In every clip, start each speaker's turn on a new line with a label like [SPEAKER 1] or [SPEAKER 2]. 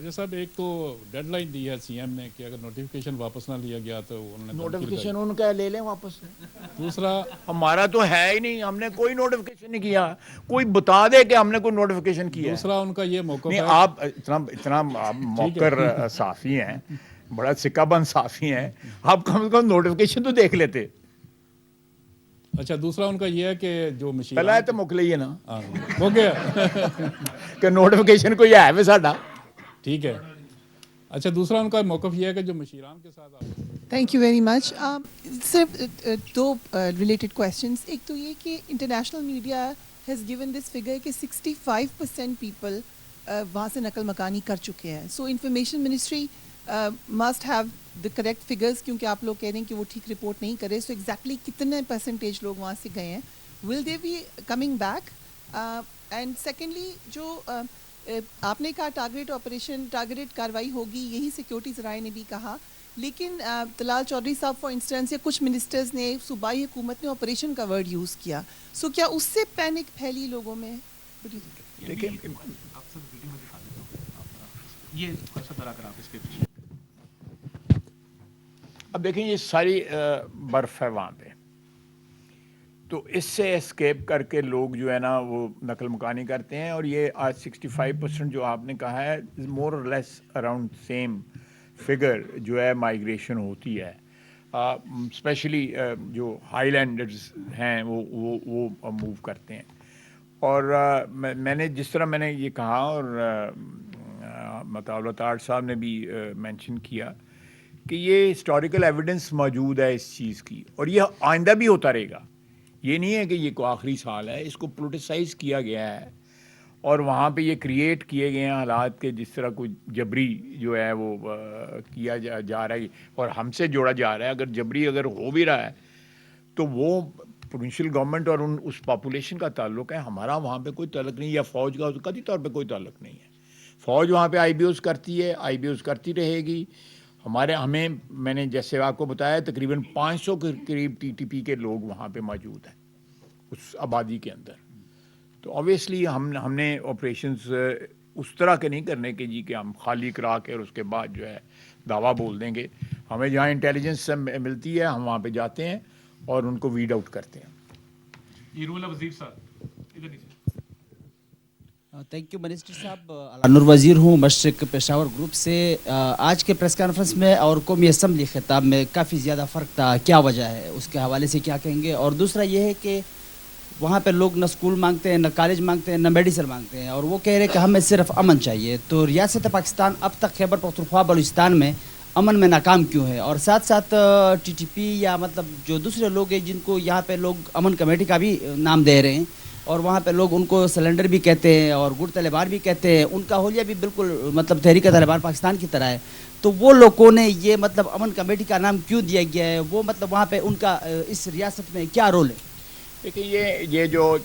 [SPEAKER 1] راجہ صاحب ایک تو ڈیڈ لائن دی ہے سی ایم نے کہ اگر نوٹیفیکیشن واپس نہ لیا گیا تو انہوں نے
[SPEAKER 2] نوٹیفیکیشن ان کا لے لیں واپس.
[SPEAKER 1] دوسرا
[SPEAKER 2] ہمارا تو ہے ہی نہیں, ہم نے کوئی نوٹیفیکیشن نہیں کیا. کوئی بتا دے کہ ہم نے کوئی نوٹیفیکیشن کیا ہے.
[SPEAKER 1] دوسرا ان کا یہ موقف
[SPEAKER 2] نہیں,
[SPEAKER 1] ہے
[SPEAKER 2] آپ اتنا
[SPEAKER 1] ٹھیک ہے
[SPEAKER 2] موقر صحافی ہیں, بڑا سکہ بند صحافی ہیں, آپ کم از کم نوٹیفیکیشن تو دیکھ لیتے.
[SPEAKER 1] اچھا دوسرا ان کا یہ ہے کہ جو
[SPEAKER 2] پہلا
[SPEAKER 1] مشیران
[SPEAKER 2] ہے تو مک لئیے نا
[SPEAKER 1] ہو گیا
[SPEAKER 2] کہ نوٹیفیکیشن کوئی ہے بھی ساڈا.
[SPEAKER 1] ٹھیک ہے. اچھا دوسرا ان کا موقف یہ ہے کہ جو مشیران کے ساتھ آپ
[SPEAKER 3] تھینک یو ویری مچ. صرف دو ریلیٹڈ کویشچنس. ایک تو یہ کہ international media has given this figure کہ 65% پیپل وہاں سے نقل مکانی کر چکے ہیں. So information ministry must have the correct figures, کیونکہ آپ لوگ کہہ رہے ہیں کہ وہ ٹھیک رپورٹ نہیں کرے. سو ایگزیکٹلی کتنے پرسنٹیج لوگ وہاں سے گئے ہیں, will they be coming back? And secondly جو آپ نے کہا ٹارگیٹ آپریشن, ٹارگیٹ کاروائی ہوگی, یہی سیکورٹی ذرائع نے بھی کہا, لیکن طلال چودھری صاحب فار انسٹنس یا کچھ منسٹرز نے, صوبائی حکومت نے آپریشن کا ورڈ یوز کیا. سو کیا اس سے پینک پھیلی لوگوں میں؟
[SPEAKER 2] دیکھیں اب دیکھیں یہ ساری برف ہے وہاں پہ, تو اس سے اسکیپ کر کے لوگ جو ہے نا وہ نقل مکانی کرتے ہیں. اور یہ آج 65% جو آپ نے کہا ہے مور اور لیس اراؤنڈ سیم فگر جو ہے مائیگریشن ہوتی ہے. اسپیشلی جو ہائی لینڈرز ہیں وہ موو کرتے ہیں. اور میں نے جس طرح میں نے یہ کہا, اور مطالعہ آرٹ صاحب نے بھی مینشن کیا کہ یہ ہسٹوریکل ایویڈنس موجود ہے اس چیز کی, اور یہ آئندہ بھی ہوتا رہے گا. یہ نہیں ہے کہ یہ کوئی آخری سال ہے, اس کو پولیٹیسائز کیا گیا ہے اور وہاں پہ یہ کریٹ کیے گئے ہیں حالات کے جس طرح کوئی جبری جو ہے وہ کیا جا رہا ہے اور ہم سے جوڑا جا رہا ہے. اگر جبری اگر ہو بھی رہا ہے تو وہ پروونشل گورنمنٹ اور اس پاپولیشن کا تعلق ہے, ہمارا وہاں پہ کوئی تعلق نہیں, یا فوج کا قطعی طور پہ کوئی تعلق نہیں ہے. فوج وہاں پہ آئی بی اوز کرتی ہے, آئی بی اوز کرتی رہے گی. ہمیں میں نے جیسے آپ کو بتایا تقریباً 500 کے قریب ٹی ٹی پی کے لوگ وہاں پہ موجود ہیں اس آبادی کے اندر. تو اوبیسلی ہم نے آپریشنز اس طرح کے نہیں کرنے کے جی کہ ہم خالی کرا کے اور اس کے بعد جو ہے دعویٰ بول دیں گے. ہمیں جہاں انٹیلیجنس ملتی ہے ہم وہاں پہ جاتے ہیں اور ان کو ویڈ آؤٹ کرتے ہیں.
[SPEAKER 4] یہ رول وزیر صاحب ادھر نیچے.
[SPEAKER 5] تھینک یو منسٹر صاحب. انور وزیر ہوں مشرق پشاور گروپ سے. آج کے پریس کانفرنس میں اور قومی اسمبلی خطاب میں کافی زیادہ فرق تھا, کیا وجہ ہے, اس کے حوالے سے کیا کہیں گے؟ اور دوسرا یہ ہے کہ وہاں پہ لوگ نہ اسکول مانگتے ہیں, نہ کالج مانگتے ہیں, نہ میڈیسن مانگتے ہیں, اور وہ کہہ رہے کہ ہمیں صرف امن چاہیے. تو ریاست پاکستان اب تک خیبر پختونخوا بلوچستان میں امن میں ناکام کیوں ہے؟ اور ساتھ ساتھ ٹی ٹی پی یا مطلب جو دوسرے لوگ ہیں جن کو یہاں پہ لوگ امن کمیٹی کا بھی نام دے رہے ہیں, اور وہاں پہ لوگ ان کو سلنڈر بھی کہتے ہیں اور گڑ طالبان بھی کہتے ہیں, ان کا حلیہ بھی بالکل مطلب تحریک طالبان پاکستان کی طرح ہے. تو وہ لوگوں نے یہ مطلب امن کمیٹی کا نام کیوں دیا گیا ہے؟ وہ مطلب وہاں پہ ان کا اس ریاست میں کیا رول ہے؟
[SPEAKER 2] دیکھیں یہ جو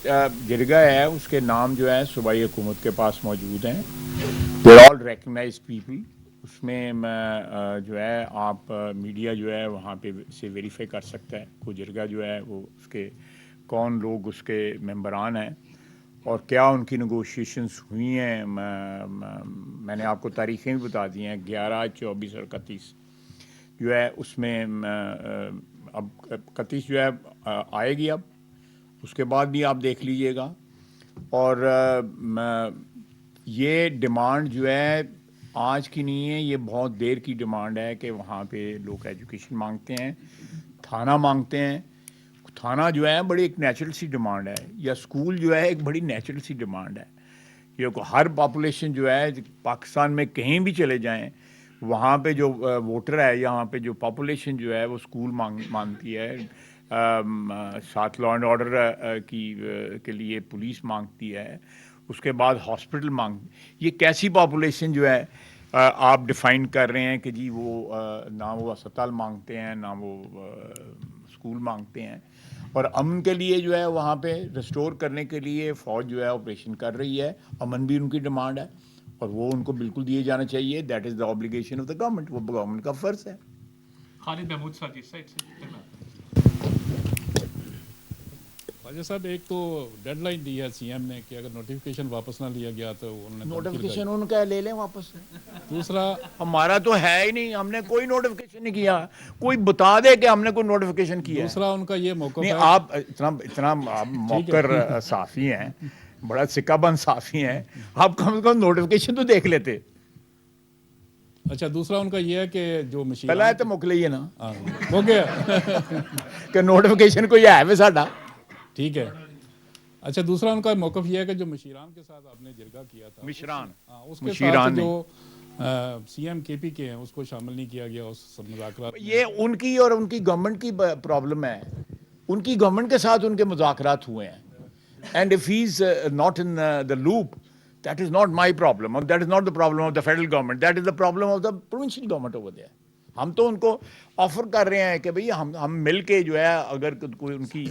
[SPEAKER 2] جرگہ ہے اس کے نام جو ہے صوبائی حکومت کے پاس موجود ہیں. They are all recognised people. اس میں جو ہے آپ میڈیا جو ہے وہاں پہ سے ویریفائی کر سکتا ہے وہ جرگہ جو ہے وہ اس کے کون لوگ اس کے ممبران ہیں اور کیا ان کی نگوشیشنز ہوئی ہیں. میں نے آپ کو تاریخیں بھی بتا دی ہیں, 11, 24 اور 31 جو ہے اس میں. اب 31 جو ہے آئے گی, اب اس کے بعد بھی آپ دیکھ لیجئے گا. اور یہ ڈیمانڈ جو ہے آج کی نہیں ہے, یہ بہت دیر کی ڈیمانڈ ہے کہ وہاں پہ لوگ ایجوکیشن مانگتے ہیں, تھانہ مانگتے ہیں. تھانہ جو ہے بڑی ایک نیچرل سی ڈیمانڈ ہے, یا اسکول جو ہے ایک بڑی نیچرل سی ڈیمانڈ ہے. یہ ہر پاپولیشن جو ہے پاکستان میں کہیں بھی چلے جائیں وہاں پہ جو ووٹر ہے, یہاں پہ جو پاپولیشن جو ہے وہ اسکول مانگتی ہے, ساتھ لا اینڈ آرڈر کے لیے پولیس مانگتی ہے, اس کے بعد ہاسپٹل یہ کیسی پاپولیشن جو ہے آپ ڈیفائن کر رہے ہیں کہ جی وہ نہ وہ اسپتال مانگتے ہیں نہ وہ اسکول مانگتے ہیں. اور امن کے لیے جو ہے وہاں پہ ریسٹور کرنے کے لیے فوج جو ہے آپریشن کر رہی ہے. امن بھی ان کی ڈیمانڈ ہے اور وہ ان کو بالکل دیے جانا چاہیے. That is the obligation of the government, وہ گورنمنٹ کا فرض ہے.
[SPEAKER 4] خالد محمود صاحب جی سائڈ سے.
[SPEAKER 1] خواجہ صاحب ایک تو ڈیڈ لائن دی ہے سی ایم نے کہ اگر نوٹیفیکیشن واپس نہ لیا گیا تو انہوں نے دھمکی
[SPEAKER 2] نوٹیفیکیشن
[SPEAKER 1] لگائی۔
[SPEAKER 2] ان کا لے لیں واپس.
[SPEAKER 1] دوسرا
[SPEAKER 2] ہمارا تو ہے ہی نہیں, ہم نے کوئی نوٹیفیکیشن نہیں کیا. کوئی بتا دے کہ ہم نے کوئی نوٹیفیکیشن کیا ہے.
[SPEAKER 1] دوسرا ان کا یہ موقف
[SPEAKER 2] نہیں,
[SPEAKER 1] ہے
[SPEAKER 2] آپ اتنا آپ موقر صحافی ہیں, بڑا سکہ بند صحافی ہیں, آپ کم از کم نوٹیفیکیشن تو دیکھ لیتے.
[SPEAKER 1] اچھا دوسرا ان کا یہ ہے کہ جو
[SPEAKER 2] پہلا
[SPEAKER 1] مشیران
[SPEAKER 2] ہے تو مک لئیے نا
[SPEAKER 1] ہاں ہو گیا
[SPEAKER 2] کہ نوٹیفیکیشن کوئی ہے بھی ساڈا.
[SPEAKER 1] ٹھیک ہے. اچھا دوسرا ان کا موقف یہ ہے کہ جو مشیران کے ساتھ آپ نے جرگہ کیا تھا
[SPEAKER 2] مشران
[SPEAKER 1] اس کے ساتھ
[SPEAKER 2] مشیران
[SPEAKER 1] جو سی ایم کے پی کے ہیں اس کو شامل نہیں کیا گیا اس مذاکرات میں.
[SPEAKER 2] یہ ان کی اور ان کی گورنمنٹ کی پرابلم ہے. ان کی گورنمنٹ کے ساتھ ان کے مذاکرات ہوئے ہیں. And if he is not in the loop, that is not my problem, or that is not the problem of the federal government, that is the problem of the provincial government over there. ہم تو ان کو offer کر رہے ہیں کہ بھئی ہم مل کے جو ہے اگر کوئی ان کی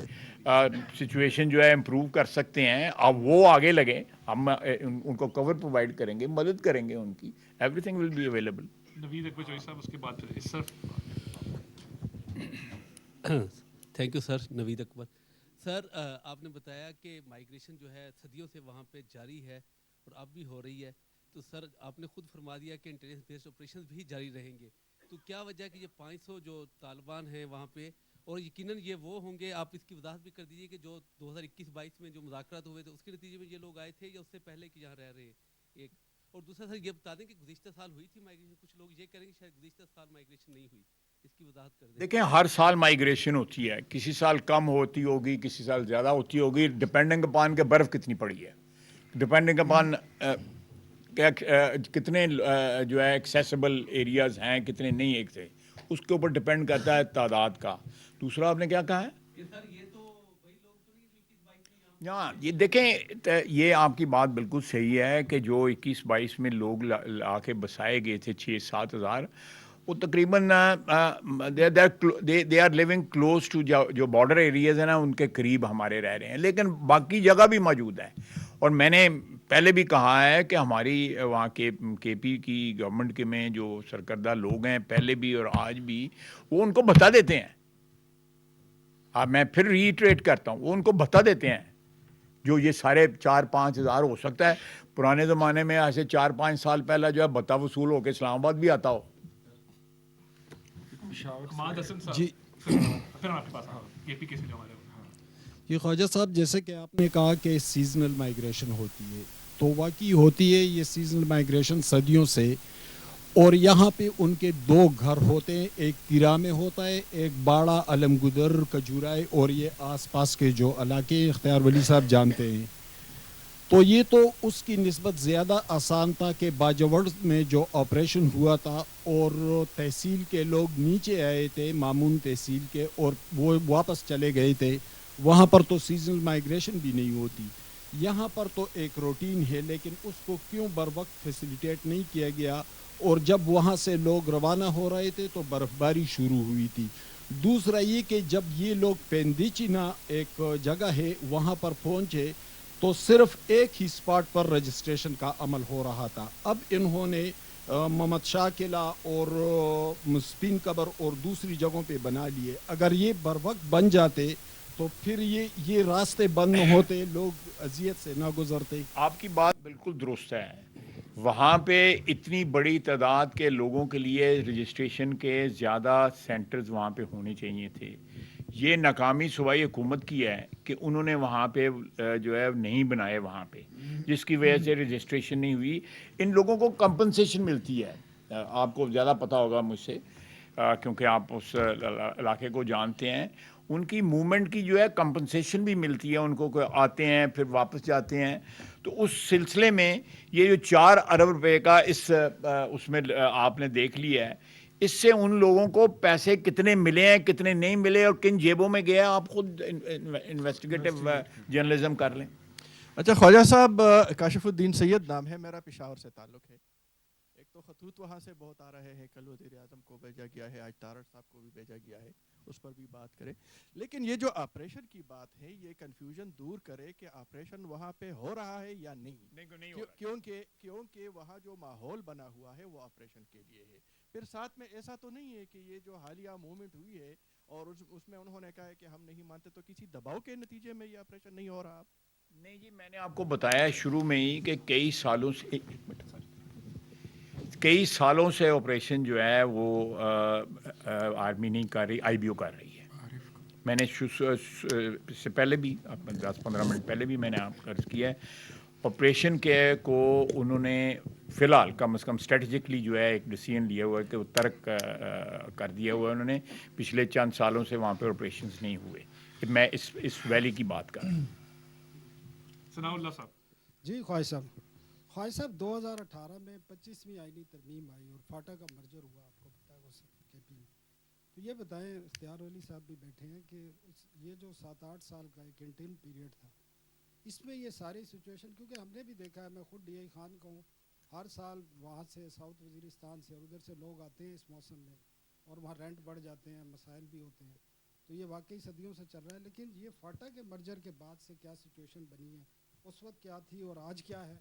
[SPEAKER 2] سچویشن جو ہے امپروو کر سکتے ہیں, اب وہ آگے لگیں, ہم ان کو کور پرووائڈ کریں گے, مدد کریں گے ان کی. Everything will be available.
[SPEAKER 4] Naveed Akbar Chaudhry sahab اس کے بعد پھر اس سر.
[SPEAKER 6] Thank you sir. نوید اکبر سر, آپ نے بتایا کہ مائیگریشن جو ہے صدیوں سے وہاں پہ جاری ہے اور اب بھی ہو رہی ہے, تو سر آپ نے خود فرما دیا کہ انٹیلیجنس بیسڈ آپریشنز بھی جاری رہیں گے, تو کیا وجہ ہے کہ یہ 500 جو طالبان ہیں وہاں پہ, اور یقیناً یہ وہ ہوں گے, آپ اس کی وضاحت بھی کر دیجیے کہ جو 2021-22 میں جو مذاکرات ہوئے تھے اس کے نتیجے میں یہ لوگ آئے تھے یا اس سے پہلے کہ یہاں رہ رہے ہیں, ایک. اور دوسرا سر یہ بتا دیں کہ گزشتہ سال ہوئی تھی مائیگریشن, کچھ لوگ یہ کریں گے شاید گزشتہ سال مائیگریشن نہیں ہوئی, اس کی وضاحت کر دیں.
[SPEAKER 2] دیکھیں ہر سال مائیگریشن ہوتی ہے, کسی سال کم ہوتی ہوگی, کسی سال زیادہ ہوتی ہوگی, ڈپینڈنگ اپان کہ برف کتنی پڑی ہے, ڈپینڈنگ اپان کتنے جو ہے ایکسیسیبل ایریاز ہیں, کتنے نہیں ایک تھے, اس کے اوپر ڈپینڈ کرتا ہے تعداد کا. دوسرا آپ نے کیا کہا ہے؟ ہاں یہ دیکھیں, یہ آپ کی بات بالکل صحیح ہے کہ جو 21-22 میں لوگ لا کے بسائے گئے تھے 6-7 ہزار, وہ تقریباً they are living close to جو بارڈر ایریاز ہیں نا, ان کے قریب ہمارے رہ رہے ہیں, لیکن باقی جگہ بھی موجود ہے. اور میں نے پہلے بھی کہا ہے کہ ہماری وہاں کے پی کی گورنمنٹ کے میں جو سرکردہ لوگ ہیں پہلے بھی اور آج بھی, وہ ان کو بتا دیتے ہیں. اب میں پھر ریٹریٹ کرتا ہوں, وہ ان کو بتا دیتے ہیں جو یہ سارے 4-5 ہزار ہو سکتا ہے پرانے زمانے میں ایسے 4-5 سال پہلا جو ہے بتا وصول ہو کے اسلام آباد بھی آتا ہو.
[SPEAKER 4] حماد حسن صاحب
[SPEAKER 7] جی
[SPEAKER 4] پھر آپ کے پاس کے پی کے سے جو ہمارے.
[SPEAKER 7] یہ خواجہ صاحب جیسے کہ آپ نے کہا کہ سیزنل مائیگریشن ہوتی ہے, تو واقعی ہوتی ہے یہ سیزنل مائیگریشن صدیوں سے, اور یہاں پہ ان کے 2 گھر ہوتے ہیں, ایک تیرا میں ہوتا ہے, ایک باڑہ, علم گدر, کجورائے, اور یہ آس پاس کے جو علاقے اختیار ولی صاحب جانتے ہیں. تو یہ تو اس کی نسبت زیادہ آسان تھا کہ باجوڑ میں جو آپریشن ہوا تھا اور تحصیل کے لوگ نیچے آئے تھے, مامون تحصیل کے, اور وہ واپس چلے گئے تھے, وہاں پر تو سیزنل مائیگریشن بھی نہیں ہوتی. یہاں پر تو ایک روٹین ہے, لیکن اس کو کیوں بر وقت فیسیلیٹیٹ نہیں کیا گیا, اور جب وہاں سے لوگ روانہ ہو رہے تھے تو برف باری شروع ہوئی تھی. دوسرا یہ کہ جب یہ لوگ پیندیچینا ایک جگہ ہے وہاں پر پہنچے تو صرف ایک ہی سپاٹ پر رجسٹریشن کا عمل ہو رہا تھا. اب انہوں نے محمد شاہ قلعہ اور مسپین قبر اور دوسری جگہوں پہ بنا لیے. اگر یہ بر وقت بن جاتے تو پھر یہ راستے بند نہ ہوتے, لوگ اذیت سے نہ گزرتے.
[SPEAKER 2] آپ کی بات بالکل درست ہے. وہاں پہ اتنی بڑی تعداد کے لوگوں کے لیے رجسٹریشن کے زیادہ سینٹرز وہاں پہ ہونے چاہیے تھے. یہ ناکامی صوبائی حکومت کی ہے کہ انہوں نے وہاں پہ جو ہے نہیں بنائے وہاں پہ, جس کی وجہ سے رجسٹریشن نہیں ہوئی. ان لوگوں کو کمپنسیشن ملتی ہے, آپ کو زیادہ پتہ ہوگا مجھ سے کیونکہ آپ اس علاقے کو جانتے ہیں. ان کی موومنٹ کی جو ہے کمپنسیشن بھی ملتی ہے ان کو, آتے ہیں پھر واپس جاتے ہیں. تو اس سلسلے میں یہ جو 4 ارب روپے کا اس میں آپ نے دیکھ لیا ہے, اس سے ان لوگوں کو پیسے کتنے ملے ہیں کتنے نہیں ملے اور کن جیبوں میں گیا, آپ خود انویسٹیگیٹو جرنلزم کر لیں.
[SPEAKER 8] اچھا خواجہ صاحب, کاشف الدین سید نام ہے میرا, پشاور سے تعلق ہے. ایک تو خطوط وہاں سے بہت آ رہے ہیں, کل وزیر اعظم کو بھیجا گیا ہے, آج تارڑ صاحب کو بھی بھیجا گیا ہے, اس پر بھی بات کریں. لیکن یہ جو آپریشن کی بات ہے یہ کنفیوژن دور کرے کہ آپریشن وہاں پہ ہو رہا ہے یا نہیں, کیونکہ وہاں جو ماحول بنا ہوا ہے وہ آپریشن کے لیے ہے. پھر ساتھ میں ایسا تو نہیں ہے کہ یہ جو حالیہ موومنٹ ہوئی ہے اور اس میں انہوں نے کہا ہے کہ ہم نہیں مانتے. تو کسی دباؤ کے نتیجے میں یہ آپریشن نہیں ہو رہا؟
[SPEAKER 2] نہیں جی، میں نے آپ کو بتایا شروع میں ہی کہ کئی سالوں سے آپریشن جو ہے وہ آرمی نہیں کر رہی, IBO کر رہی ہے. میں نے سے پہلے بھی 10-15 منٹ پہلے بھی میں نے آپ کو عرض کیا ہے آپریشن کے کو انہوں نے فی الحال کم از کم اسٹریٹجکلی جو ہے ایک ڈیسیژن لیا ہوا ہے کہ وہ ترک کر دیا ہوا ہے انہوں نے. پچھلے چند سالوں سے وہاں پہ آپریشنز نہیں ہوئے. میں اس ویلی کی بات کر رہا ہوں.
[SPEAKER 4] ثناء اللہ صاحب.
[SPEAKER 9] جی خواجہ صاحب 2018 میں 25ویں آئینی ترمیم آئی اور فاٹا کا مرجر ہوا, آپ کو پتا ہے وہ کے پی میں. تو یہ بتائیں, اختیار ولی صاحب بھی بیٹھے ہیں, کہ یہ جو 7-8 سال کا ایک انٹرم پیریڈ تھا, اس میں یہ ساری سچویشن, کیونکہ ہم نے بھی دیکھا ہے, میں خود DI خان کا ہوں, ہر سال وہاں سے ساؤتھ وزیرستان سے اور ادھر سے لوگ آتے ہیں اس موسم میں, اور وہاں رینٹ بڑھ جاتے ہیں, مسائل بھی ہوتے ہیں. تو یہ واقعی صدیوں سے چل رہا ہے. لیکن یہ فاٹا کے مرجر کے بعد سے کیا سچویشن بنی ہے, اس وقت کیا تھی اور آج کیا ہے,